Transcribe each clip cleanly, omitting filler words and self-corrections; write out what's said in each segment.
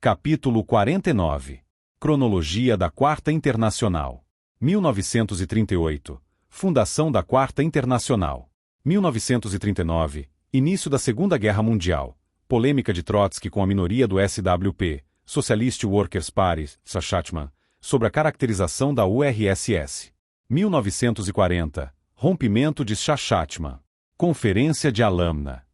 Capítulo 49. Cronologia da Quarta Internacional. 1938. Fundação da Quarta Internacional. 1939. Início da Segunda Guerra Mundial. Polêmica de Trotsky com a minoria do SWP, Socialist Workers' Party, Saskatchewan, sobre a caracterização da URSS. 1940. Rompimento de Saskatchewan. Conferência de Alumna.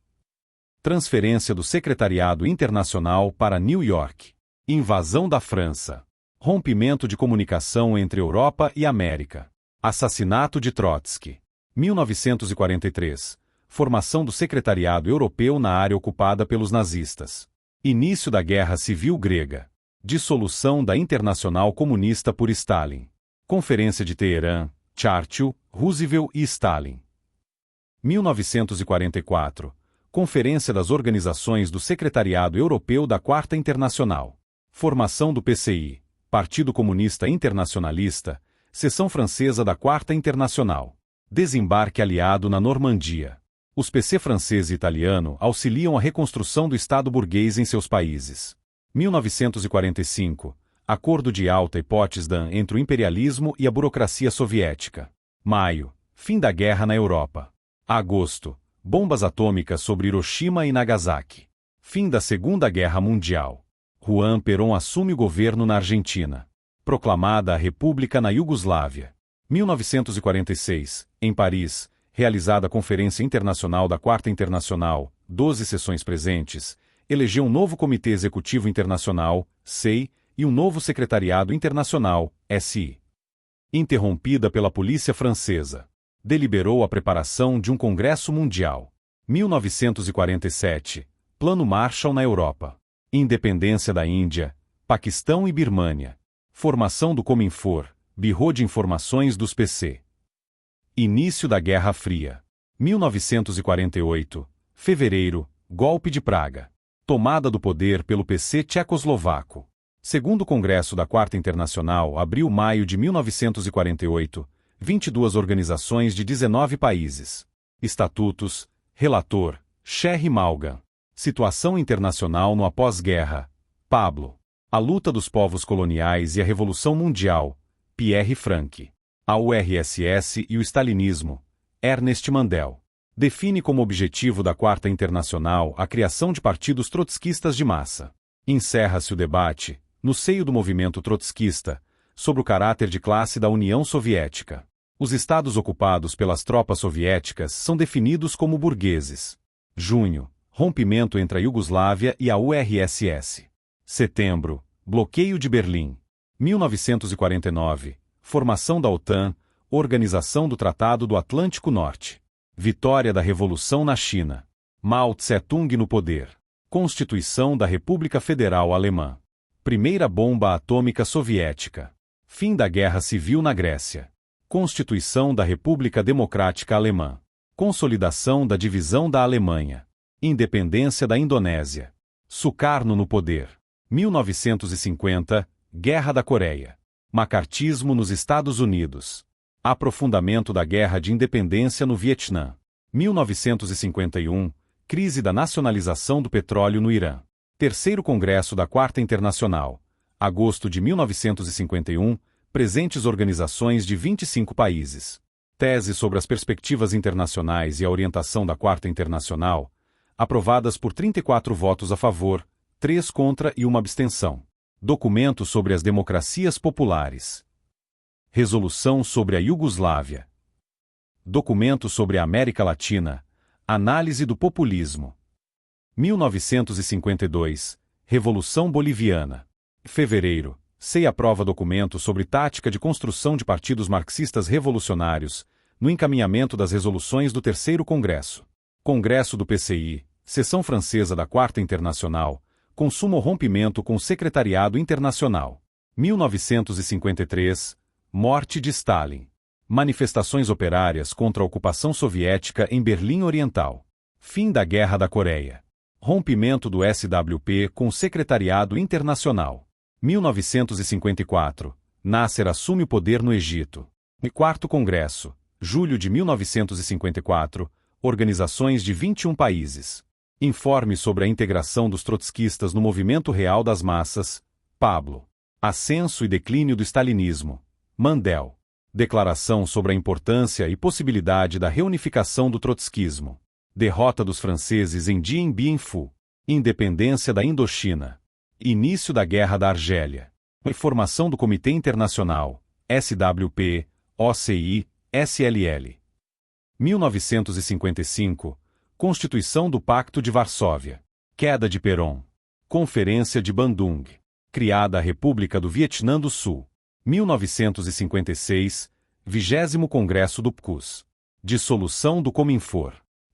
Transferência do Secretariado Internacional para New York. Invasão da França. Rompimento de comunicação entre Europa e América. Assassinato de Trotsky. 1943. Formação do Secretariado Europeu na área ocupada pelos nazistas. Início da Guerra Civil Grega. Dissolução da Internacional Comunista por Stalin. Conferência de Teherã, Churchill, Roosevelt e Stalin. 1944. Conferência das Organizações do Secretariado Europeu da Quarta Internacional. Formação do PCI, Partido Comunista Internacionalista, Seção Francesa da Quarta Internacional. Desembarque aliado na Normandia. Os PC francês e italiano auxiliam a reconstrução do Estado burguês em seus países. 1945. Acordo de Yalta e Potsdam entre o imperialismo e a burocracia soviética. Maio. Fim da guerra na Europa. Agosto. Bombas atômicas sobre Hiroshima e Nagasaki. Fim da Segunda Guerra Mundial. Juan Perón assume o governo na Argentina. Proclamada a República na Iugoslávia. 1946. Em Paris, realizada a Conferência Internacional da Quarta Internacional, 12 sessões presentes, elegeu um novo Comitê Executivo Internacional, SEI, e um novo Secretariado Internacional, SI. Interrompida pela polícia francesa. Deliberou a preparação de um Congresso Mundial. 1947. Plano Marshall na Europa. Independência da Índia, Paquistão e Birmânia. Formação do Cominfor, Bureau de Informações dos PC. Início da Guerra Fria. 1948. Fevereiro, Golpe de Praga. Tomada do poder pelo PC tchecoslovaco. Segundo Congresso da Quarta Internacional, abril-maio de 1948. 22 organizações de 19 países. Estatutos. Relator. Sherry Malgan. Situação internacional no após-guerra. Pablo. A luta dos povos coloniais e a Revolução Mundial. Pierre Franck. A URSS e o Stalinismo. Ernest Mandel. Define como objetivo da Quarta Internacional a criação de partidos trotskistas de massa. Encerra-se o debate, no seio do movimento trotskista, sobre o caráter de classe da União Soviética. Os estados ocupados pelas tropas soviéticas são definidos como burgueses. Junho. Rompimento entre a Iugoslávia e a URSS. Setembro. Bloqueio de Berlim. 1949. Formação da OTAN, Organização do Tratado do Atlântico Norte. Vitória da Revolução na China. Mao Tse-tung no poder. Constituição da República Federal Alemã. Primeira bomba atômica soviética. Fim da Guerra Civil na Grécia. Constituição da República Democrática Alemã. Consolidação da divisão da Alemanha. Independência da Indonésia. Sukarno no poder. 1950. Guerra da Coreia. Macartismo nos Estados Unidos. Aprofundamento da Guerra de Independência no Vietnã. 1951. Crise da nacionalização do petróleo no Irã. Terceiro Congresso da Quarta Internacional. Agosto de 1951. Presentes organizações de 25 países. Tese sobre as perspectivas internacionais e a orientação da Quarta Internacional. Aprovadas por 34 votos a favor, 3 contra e 1 abstenção. Documento sobre as democracias populares. Resolução sobre a Iugoslávia. Documento sobre a América Latina. Análise do populismo. 1952. Revolução Boliviana. Fevereiro. SEI aprova documento sobre tática de construção de partidos marxistas revolucionários, no encaminhamento das resoluções do Terceiro Congresso. Congresso do PCI, Seção Francesa da Quarta Internacional, consuma o rompimento com o Secretariado Internacional. 1953. Morte de Stalin. Manifestações operárias contra a ocupação soviética em Berlim Oriental. Fim da Guerra da Coreia. Rompimento do SWP com o Secretariado Internacional. 1954. Nasser assume o poder no Egito. Quarto Congresso. Julho de 1954. Organizações de 21 países. Informe sobre a integração dos trotskistas no movimento real das massas, Pablo. Ascenso e declínio do stalinismo, Mandel. Declaração sobre a importância e possibilidade da reunificação do trotskismo. Derrota dos franceses em Dien Bien Phu. Independência da Indochina. Início da Guerra da Argélia. Formação do Comitê Internacional, SWP, OCI, SLL. 1955. Constituição do Pacto de Varsóvia. Queda de Perón. Conferência de Bandung. Criada a República do Vietnã do Sul. 1956. 20º Congresso do PCUS. Dissolução do Cominfor.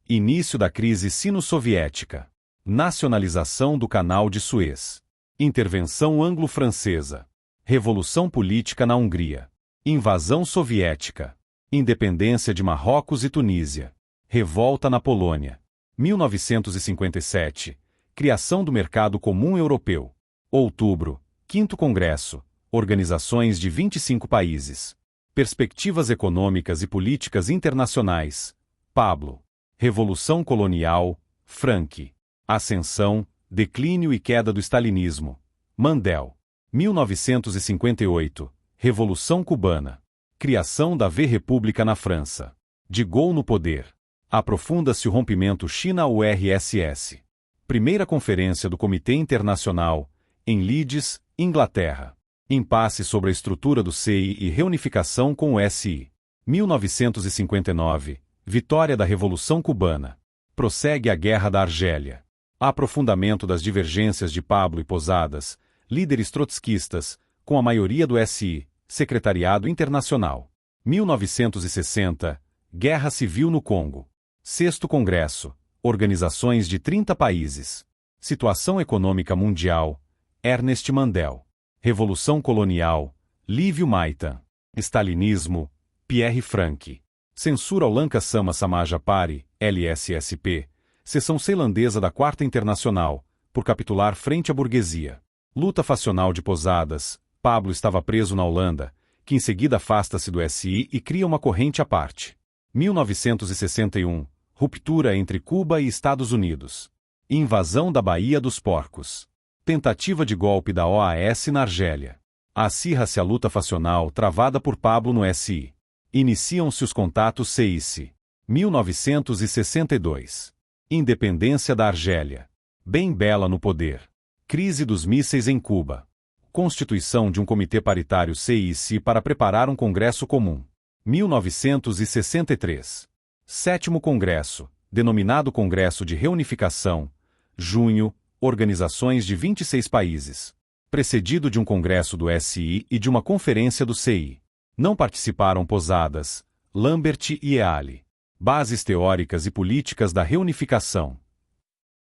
Início da crise sino-soviética. Nacionalização do Canal de Suez. Intervenção anglo-francesa. Revolução política na Hungria. Invasão soviética. Independência de Marrocos e Tunísia. Revolta na Polônia. 1957. Criação do Mercado Comum Europeu. Outubro. 5º Congresso. Organizações de 25 países. Perspectivas econômicas e políticas internacionais. Pablo. Revolução colonial. Frank. Ascensão, declínio e queda do stalinismo. Mandel. 1958. Revolução cubana. Criação da V-República na França. De Gaulle no poder. Aprofunda-se o rompimento China-URSS. Primeira Conferência do Comitê Internacional, em Leeds, Inglaterra. Impasse sobre a estrutura do CEI e reunificação com o SI. 1959. Vitória da Revolução Cubana. Prossegue a Guerra da Argélia. Aprofundamento das divergências de Pablo e Posadas, líderes trotskistas, com a maioria do SI, Secretariado Internacional. 1960. Guerra Civil no Congo. 6º Congresso. Organizações de 30 países. Situação econômica mundial. Ernest Mandel. Revolução colonial. Lívio Maitan. Stalinismo. Pierre Frank. Censura ao Lanka Sama Samaja Pari, LSSP. Seção ceilandesa da 4ª Internacional, por capitular frente à burguesia. Luta facional de Posadas. Pablo estava preso na Holanda, que em seguida afasta-se do SI e cria uma corrente à parte. 1961. Ruptura entre Cuba e Estados Unidos. Invasão da Baía dos Porcos. Tentativa de golpe da OAS na Argélia. Acirra-se a luta facional travada por Pablo no SI. Iniciam-se os contatos CIC. 1962. Independência da Argélia. Ben Bella no poder. Crise dos mísseis em Cuba. Constituição de um comitê paritário CIC para preparar um congresso comum. 1963. 7º Congresso, denominado Congresso de Reunificação, junho, organizações de 26 países. Precedido de um congresso do SI e de uma conferência do CI. Não participaram Posadas, Lambert e Eali. Bases teóricas e políticas da reunificação.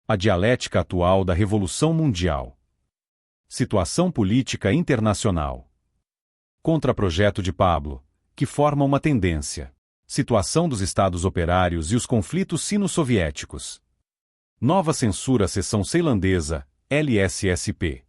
A dialética atual da Revolução Mundial. Situação política internacional. Contraprojeto de Pablo, que forma uma tendência. Situação dos Estados operários e os conflitos sino-soviéticos. Nova censura seção ceilandesa, LSSP.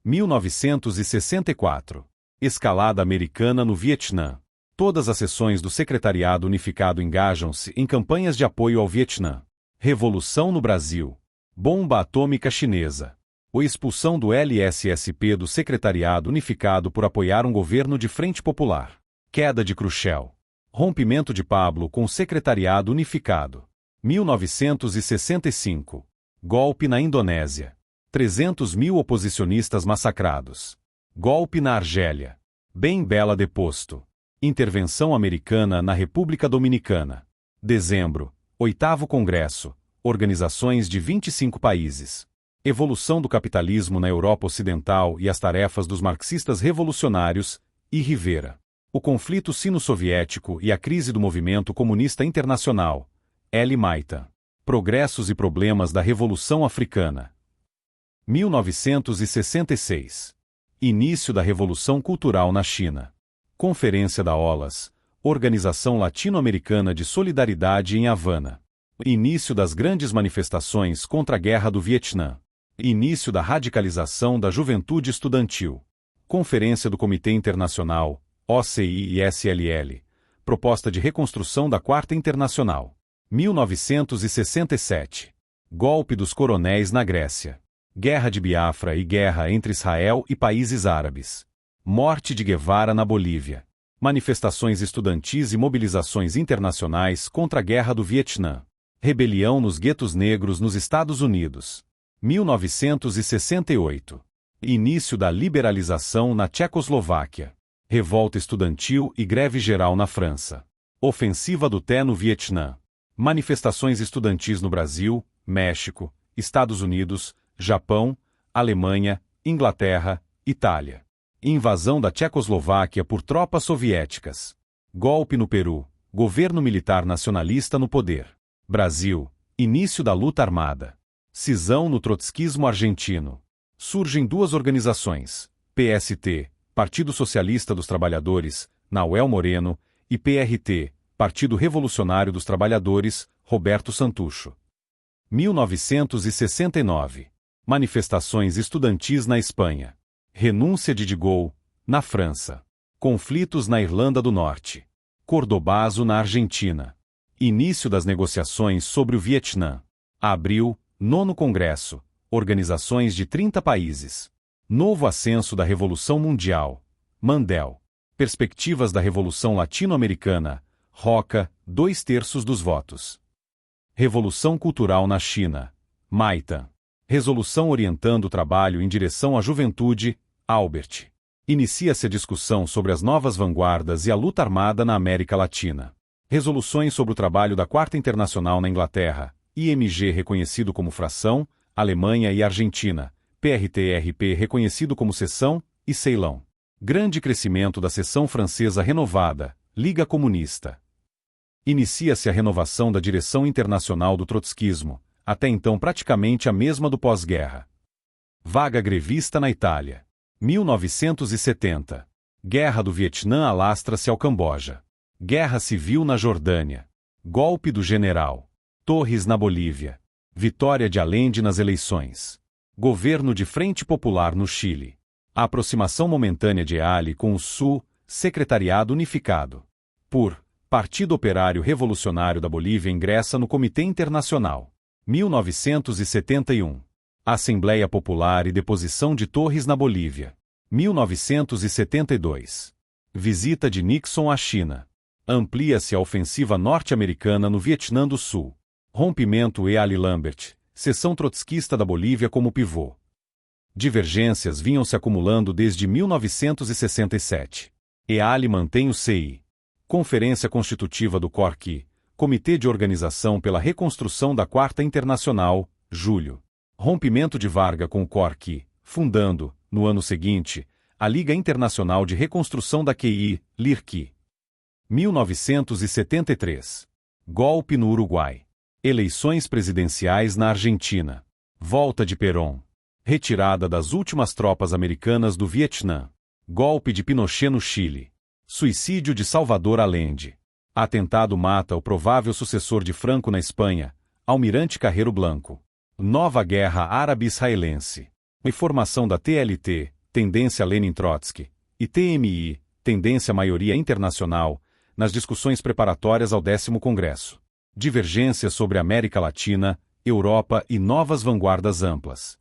1964. Escalada americana no Vietnã. Todas as seções do Secretariado Unificado engajam-se em campanhas de apoio ao Vietnã. Revolução no Brasil. Bomba atômica chinesa. A expulsão do LSSP do Secretariado Unificado por apoiar um governo de Frente Popular. Queda de Khrushchev. Rompimento de Pablo com o Secretariado Unificado. 1965. Golpe na Indonésia. 300 mil oposicionistas massacrados. Golpe na Argélia. Ben Bella deposto. Intervenção americana na República Dominicana. Dezembro. 8º Congresso. Organizações de 25 países. Evolução do capitalismo na Europa Ocidental e as tarefas dos marxistas revolucionários, e Rivera. O conflito sino-soviético e a crise do movimento comunista internacional. L. Maitan. Progressos e problemas da Revolução Africana. 1966. Início da Revolução Cultural na China. Conferência da OLAS, Organização Latino-Americana de Solidariedade em Havana. Início das grandes manifestações contra a Guerra do Vietnã. Início da radicalização da juventude estudantil. Conferência do Comitê Internacional, OCI e SLL. Proposta de reconstrução da 4ª Internacional. 1967. Golpe dos coronéis na Grécia. Guerra de Biafra e guerra entre Israel e países árabes. Morte de Guevara na Bolívia. Manifestações estudantis e mobilizações internacionais contra a Guerra do Vietnã. Rebelião nos guetos negros nos Estados Unidos. 1968. Início da liberalização na Tchecoslováquia. Revolta estudantil e greve geral na França. Ofensiva do Tet no Vietnã. Manifestações estudantis no Brasil, México, Estados Unidos, Japão, Alemanha, Inglaterra, Itália. Invasão da Tchecoslováquia por tropas soviéticas. Golpe no Peru. Governo militar nacionalista no poder. Brasil. Início da luta armada. Cisão no trotskismo argentino. Surgem duas organizações, PST, Partido Socialista dos Trabalhadores, Nauel Moreno, e PRT, Partido Revolucionário dos Trabalhadores, Roberto Santucho. 1969. Manifestações estudantis na Espanha. Renúncia de Gaulle, na França. Conflitos na Irlanda do Norte. Cordobazo na Argentina. Início das negociações sobre o Vietnã. Abril, 9º Congresso. Organizações de 30 países. Novo ascenso da Revolução Mundial. Mandel. Perspectivas da Revolução Latino-Americana. Roca, 2/3 dos votos. Revolução Cultural na China. Maitan. Resolução orientando o trabalho em direção à juventude. Albert. Inicia-se a discussão sobre as novas vanguardas e a luta armada na América Latina. Resoluções sobre o trabalho da Quarta Internacional na Inglaterra. IMG reconhecido como fração, Alemanha e Argentina. PRTRP reconhecido como seção, e Ceilão. Grande crescimento da seção francesa renovada, Liga Comunista. Inicia-se a renovação da direção internacional do trotskismo, até então praticamente a mesma do pós-guerra. Vaga grevista na Itália. 1970. Guerra do Vietnã alastra-se ao Camboja. Guerra civil na Jordânia. Golpe do general Torres na Bolívia. Vitória de Allende nas eleições. Governo de Frente Popular no Chile. A aproximação momentânea de EALI com o Sul, Secretariado Unificado. Por Partido Operário Revolucionário da Bolívia ingressa no Comitê Internacional. 1971. Assembleia Popular e deposição de Torres na Bolívia. 1972. Visita de Nixon à China. Amplia-se a ofensiva norte-americana no Vietnã do Sul. Rompimento EALI-Lambert, seção trotskista da Bolívia como pivô. Divergências vinham se acumulando desde 1967. EALI mantém o CI. Conferência Constitutiva do CORQ, Comitê de Organização pela Reconstrução da Quarta Internacional, julho. Rompimento de Varga com o CORQ, fundando, no ano seguinte, a Liga Internacional de Reconstrução da QI, LIRQ. 1973. Golpe no Uruguai. Eleições presidenciais na Argentina. Volta de Perón. Retirada das últimas tropas americanas do Vietnã. Golpe de Pinochet no Chile. Suicídio de Salvador Allende. Atentado mata o provável sucessor de Franco na Espanha, Almirante Carrero Blanco. Nova Guerra Árabe-Israelense. Reformação da TLT, tendência Lenin-Trotsky, e TMI, tendência Maioria Internacional, nas discussões preparatórias ao 10º Congresso. Divergências sobre América Latina, Europa e novas vanguardas amplas.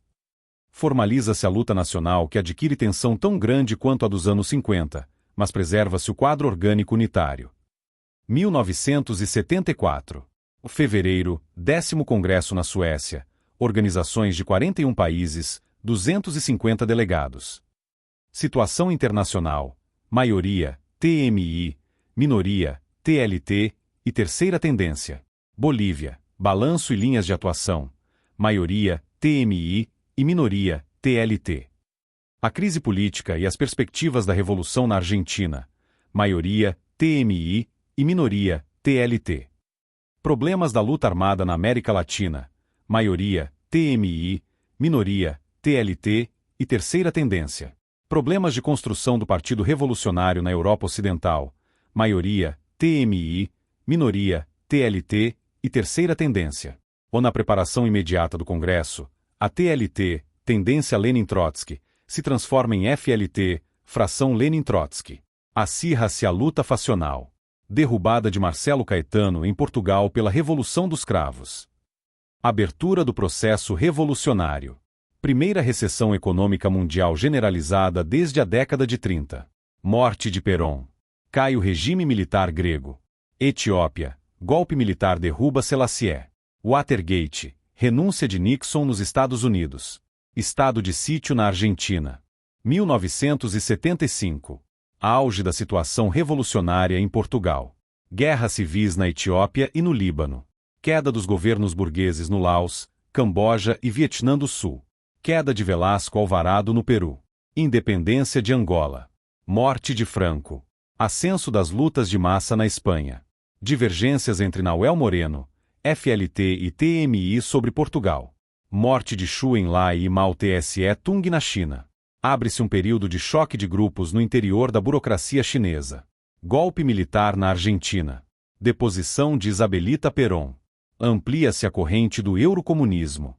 Formaliza-se a luta nacional que adquire tensão tão grande quanto a dos anos 50, mas preserva-se o quadro orgânico unitário. 1974. Fevereiro, 10º Congresso na Suécia. Organizações de 41 países, 250 delegados. Situação internacional. Maioria, TMI, minoria, TLT e terceira tendência. Bolívia, balanço e linhas de atuação. Maioria, TMI e minoria, TLT. A crise política e as perspectivas da revolução na Argentina. Maioria, TMI e minoria, TLT. Problemas da luta armada na América Latina. Maioria, TMI, minoria, TLT e terceira tendência. Problemas de construção do Partido Revolucionário na Europa Ocidental. Maioria, TMI, minoria, TLT e terceira tendência. Ou na preparação imediata do Congresso, a TLT, tendência Lenin-Trotsky, se transforma em FLT, fração Lenin-Trotsky. Acirra-se a luta facional. Derrubada de Marcelo Caetano em Portugal pela Revolução dos Cravos. Abertura do processo revolucionário. Primeira recessão econômica mundial generalizada desde a década de 30. Morte de Perón. Cai o regime militar grego. Etiópia. Golpe militar derruba Selassie. Watergate. Renúncia de Nixon nos Estados Unidos. Estado de sítio na Argentina. 1975. Auge da situação revolucionária em Portugal. Guerras civis na Etiópia e no Líbano. Queda dos governos burgueses no Laos, Camboja e Vietnã do Sul. Queda de Velasco Alvarado no Peru. Independência de Angola. Morte de Franco. Ascenso das lutas de massa na Espanha. Divergências entre Nahuel Moreno, FLT e TMI sobre Portugal. Morte de Xu Enlai e Mao Tse Tung na China. Abre-se um período de choque de grupos no interior da burocracia chinesa. Golpe militar na Argentina. Deposição de Isabelita Perón. Amplia-se a corrente do eurocomunismo.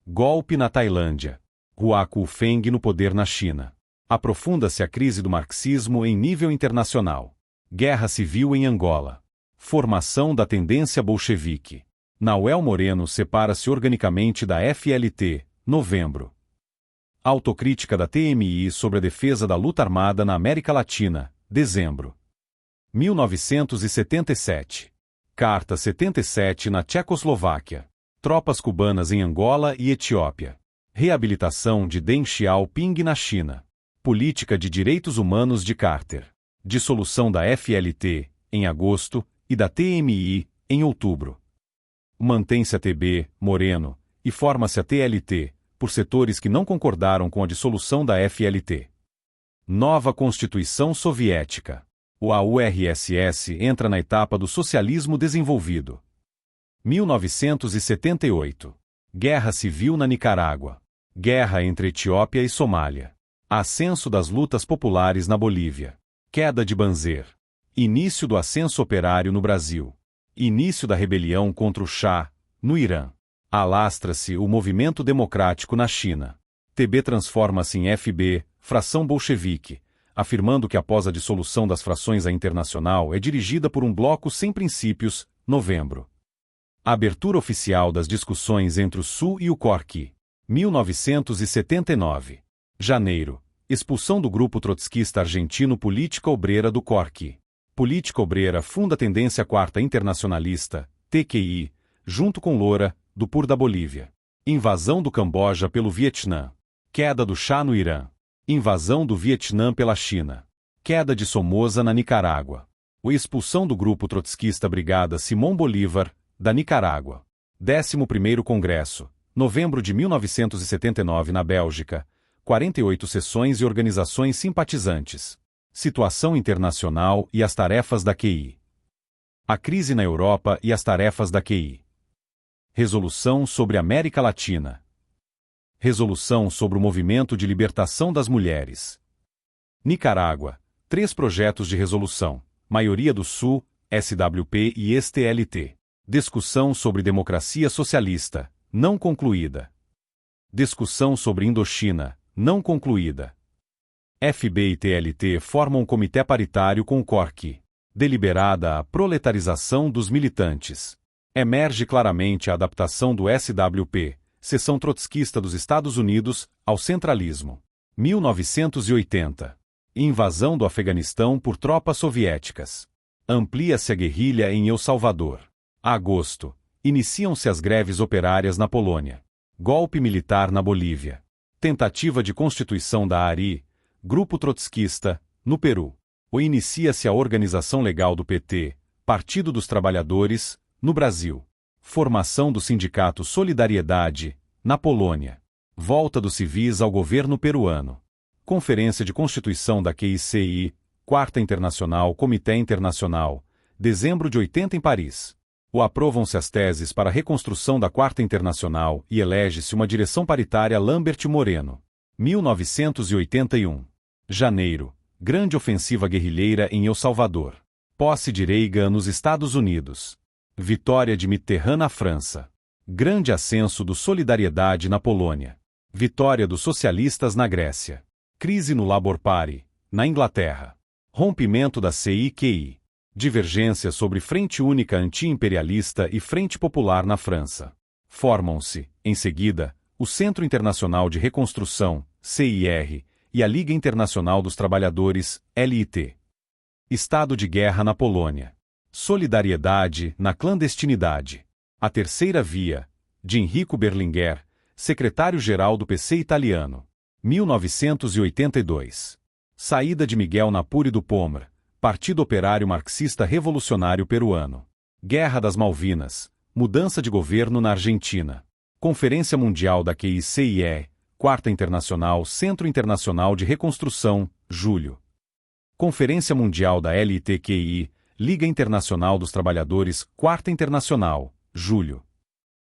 Golpe na Tailândia. Hua Kufeng no poder na China. Aprofunda-se a crise do marxismo em nível internacional. Guerra civil em Angola. Formação da tendência bolchevique. Nahuel Moreno separa-se organicamente da FLT, novembro. Autocrítica da TMI sobre a defesa da luta armada na América Latina, dezembro. 1977. Carta 77 na Tchecoslováquia. Tropas cubanas em Angola e Etiópia. Reabilitação de Deng Xiaoping na China. Política de direitos humanos de Carter. Dissolução da FLT, em agosto, e da TMI, em outubro. Mantém-se a TB, Moreno, e forma-se a TLT, por setores que não concordaram com a dissolução da FLT. Nova Constituição Soviética. O URSS entra na etapa do socialismo desenvolvido. 1978. Guerra civil na Nicarágua. Guerra entre Etiópia e Somália. Ascenso das lutas populares na Bolívia. Queda de Banzer. Início do ascenso operário no Brasil. Início da rebelião contra o Shah, no Irã. Alastra-se o movimento democrático na China. TB transforma-se em FB, fração bolchevique, afirmando que após a dissolução das frações a Internacional é dirigida por um bloco sem princípios, novembro. Abertura oficial das discussões entre o Sul e o Corque. 1979. Janeiro. Expulsão do grupo trotskista argentino Política Obreira do Corque. Política Obreira funda a tendência Quarta Internacionalista, TQI, junto com Loura, do PUR da Bolívia. Invasão do Camboja pelo Vietnã. Queda do Shah no Irã. Invasão do Vietnã pela China. Queda de Somoza na Nicarágua. Expulsão do grupo trotskista Brigada Simón Bolívar, da Nicarágua. 11º Congresso, novembro de 1979 na Bélgica. 48 sessões e organizações simpatizantes. Situação internacional e as tarefas da QI. A crise na Europa e as tarefas da QI. Resolução sobre América Latina. Resolução sobre o Movimento de Libertação das Mulheres. Nicarágua. 3 projetos de resolução. Maioria do Sul, SWP e STLT. Discussão sobre democracia socialista, não concluída. Discussão sobre Indochina, não concluída. FB e TLT formam um comitê paritário com o Corque. Deliberada a proletarização dos militantes. Emerge claramente a adaptação do SWP, seção trotskista dos Estados Unidos, ao centralismo. 1980. Invasão do Afeganistão por tropas soviéticas. Amplia-se a guerrilha em El Salvador. Agosto. Iniciam-se as greves operárias na Polônia. Golpe militar na Bolívia. Tentativa de constituição da ARI, Grupo Trotskista, no Peru. Inicia-se a organização legal do PT, Partido dos Trabalhadores, no Brasil. Formação do Sindicato Solidariedade, na Polônia. Volta dos civis ao governo peruano. Conferência de Constituição da QICI, Quarta Internacional, Comitê Internacional, dezembro de 80 em Paris. Aprovam-se as teses para a reconstrução da Quarta Internacional e elege-se uma direção paritária Lambert Moreno. 1981. Janeiro. Grande ofensiva guerrilheira em El Salvador. Posse de Reagan nos Estados Unidos. Vitória de Mitterrand na França. Grande ascenso do Solidariedade na Polônia. Vitória dos socialistas na Grécia. Crise no Labour Party, na Inglaterra. Rompimento da CIQI. Divergência sobre Frente Única Anti-Imperialista e Frente Popular na França. Formam-se, em seguida, o Centro Internacional de Reconstrução, CIR, e a Liga Internacional dos Trabalhadores, LIT. Estado de guerra na Polônia. Solidariedade na clandestinidade. A Terceira Via, de Enrico Berlinguer, secretário-geral do PC italiano. 1982. Saída de Miguel Napuri do POMR, Partido Operário Marxista Revolucionário Peruano. Guerra das Malvinas. Mudança de governo na Argentina. Conferência Mundial da QICIE, Quarta Internacional Centro Internacional de Reconstrução, julho. Conferência Mundial da LITQI, Liga Internacional dos Trabalhadores, Quarta Internacional, julho.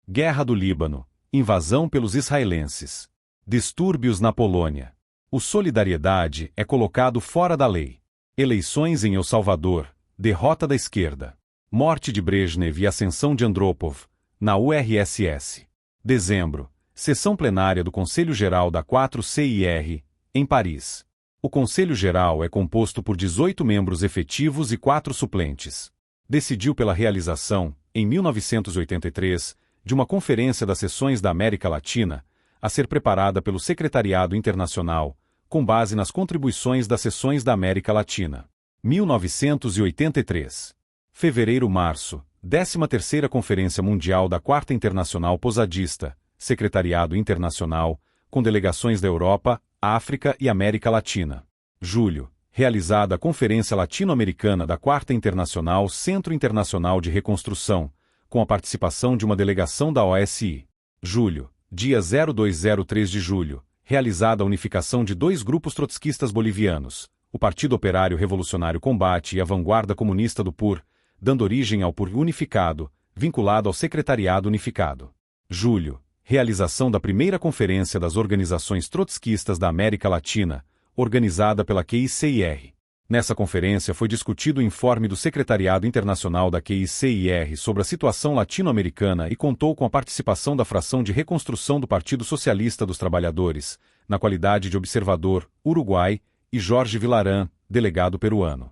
Guerra do Líbano. Invasão pelos israelenses. Distúrbios na Polônia. O Solidariedade é colocado fora da lei. Eleições em El Salvador. Derrota da esquerda. Morte de Brezhnev e ascensão de Andropov, na URSS. Dezembro. Sessão plenária do Conselho Geral da 4CIR, em Paris. O Conselho Geral é composto por 18 membros efetivos e 4 suplentes. Decidiu pela realização, em 1983, de uma Conferência das Seções da América Latina, a ser preparada pelo Secretariado Internacional, com base nas contribuições das Seções da América Latina. 1983. Fevereiro-março, 13ª Conferência Mundial da Quarta Internacional Posadista, Secretariado Internacional, com delegações da Europa, África e América Latina. Julho, realizada a Conferência Latino-Americana da Quarta Internacional Centro Internacional de Reconstrução, com a participação de uma delegação da OSI. Julho, dia 0203 de julho, realizada a unificação de 2 grupos trotskistas bolivianos, o Partido Operário Revolucionário Combate e a Vanguarda Comunista do PUR, dando origem ao PUR unificado, vinculado ao Secretariado Unificado. Julho, realização da primeira Conferência das Organizações Trotskistas da América Latina, organizada pela QICIR. Nessa conferência foi discutido o informe do Secretariado Internacional da QICIR sobre a situação latino-americana e contou com a participação da fração de reconstrução do Partido Socialista dos Trabalhadores, na qualidade de observador, Uruguai, e Jorge Villaran, delegado peruano.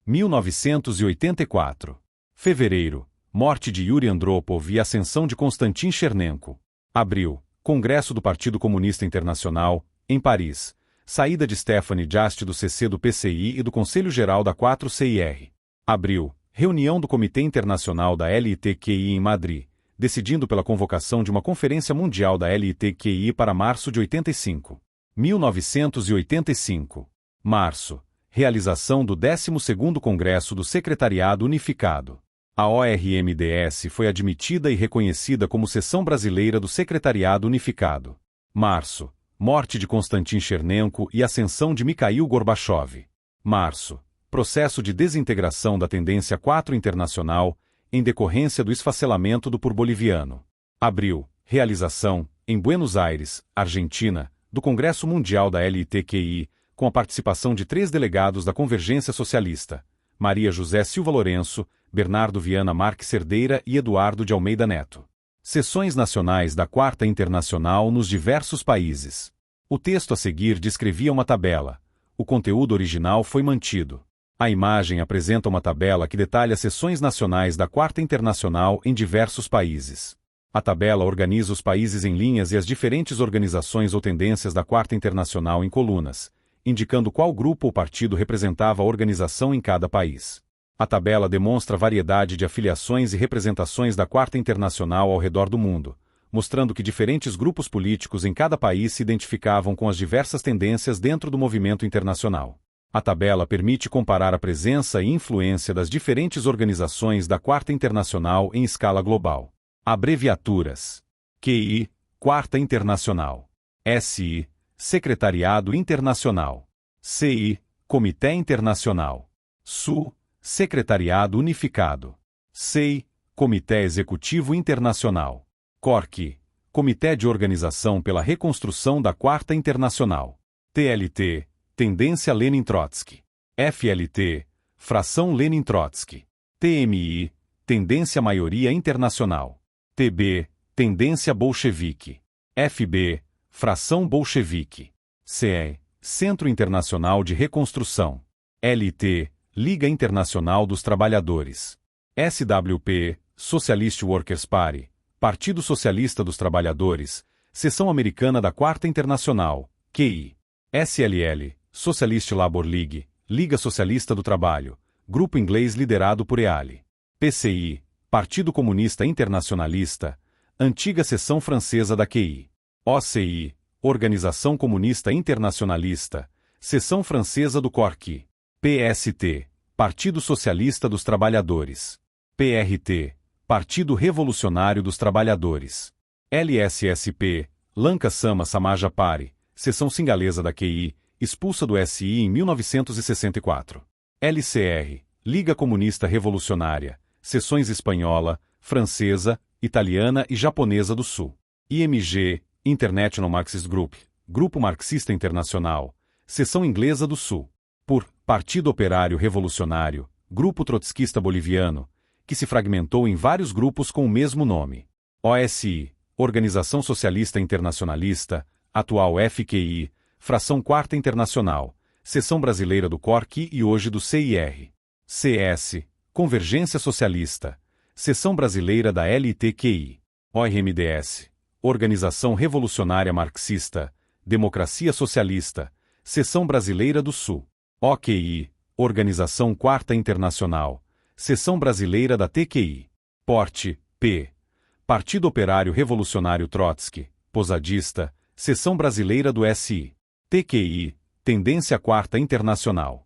1984. Fevereiro. Morte de Yuri Andropov e ascensão de Konstantin Chernenko. Abril. Congresso do Partido Comunista Internacional, em Paris. Saída de Stephanie Just do CC do PCI e do Conselho Geral da 4CIR. Abril. Reunião do Comitê Internacional da LITQI em Madrid, decidindo pela convocação de uma Conferência Mundial da LITQI para março de 85. 1985. Março. Realização do 12º Congresso do Secretariado Unificado. A ORMDS foi admitida e reconhecida como seção brasileira do Secretariado Unificado. Março. Morte de Konstantin Chernenko e ascensão de Mikhail Gorbachev. Março. Processo de desintegração da Tendência 4 Internacional, em decorrência do esfacelamento do PUR boliviano. Abril. Realização, em Buenos Aires, Argentina, do Congresso Mundial da LITQI, com a participação de 3 delegados da Convergência Socialista, Maria José Silva Lourenço, Bernardo Viana Marques Cerdeira e Eduardo de Almeida Neto. Sessões nacionais da Quarta Internacional nos diversos países. O texto a seguir descrevia uma tabela. O conteúdo original foi mantido. A imagem apresenta uma tabela que detalha as sessões nacionais da Quarta Internacional em diversos países. A tabela organiza os países em linhas e as diferentes organizações ou tendências da Quarta Internacional em colunas, indicando qual grupo ou partido representava a organização em cada país. A tabela demonstra a variedade de afiliações e representações da Quarta Internacional ao redor do mundo, mostrando que diferentes grupos políticos em cada país se identificavam com as diversas tendências dentro do movimento internacional. A tabela permite comparar a presença e influência das diferentes organizações da Quarta Internacional em escala global. Abreviaturas: QI, Quarta Internacional; SI, Secretariado Internacional; CI, Comitê Internacional; SU, Secretariado Unificado; SEI, Comitê Executivo Internacional; CORC, Comitê de Organização pela Reconstrução da Quarta Internacional; TLT, Tendência Lenin-Trotsky; FLT, Fração Lenin-Trotsky; TMI, Tendência Maioria Internacional; TB, Tendência Bolchevique; FB, Fração Bolchevique; CE, Centro Internacional de Reconstrução; LT, Liga Internacional dos Trabalhadores; SWP, Socialist Workers' Party, Partido Socialista dos Trabalhadores, Seção Americana da Quarta Internacional, QI. SLL, Socialist Labour League, Liga Socialista do Trabalho, grupo inglês liderado por EALI. PCI, Partido Comunista Internacionalista, antiga seção francesa da QI. OCI, Organização Comunista Internacionalista, seção francesa do CORQ. PST, Partido Socialista dos Trabalhadores. PRT, Partido Revolucionário dos Trabalhadores. LSSP, Lanka Sama Samaja Pare, seção singalesa da QI, expulsa do SI em 1964. LCR, Liga Comunista Revolucionária, seções espanhola, francesa, italiana e japonesa do Sul. IMG, International Marxist Group, Grupo Marxista Internacional, seção inglesa do Sul. Por Partido Operário Revolucionário, Grupo Trotskista Boliviano, que se fragmentou em vários grupos com o mesmo nome. OSI, Organização Socialista Internacionalista, atual FQI, Fração Quarta Internacional, seção brasileira do CORQ e hoje do CIR. CS, Convergência Socialista, seção brasileira da LTQI. ORMDS, Organização Revolucionária Marxista, Democracia Socialista, seção brasileira do Sul. OQI, Organização Quarta Internacional, seção brasileira da TQI. PORT, P. Partido Operário Revolucionário Trotsky, posadista, seção brasileira do SI. TQI, Tendência Quarta Internacional.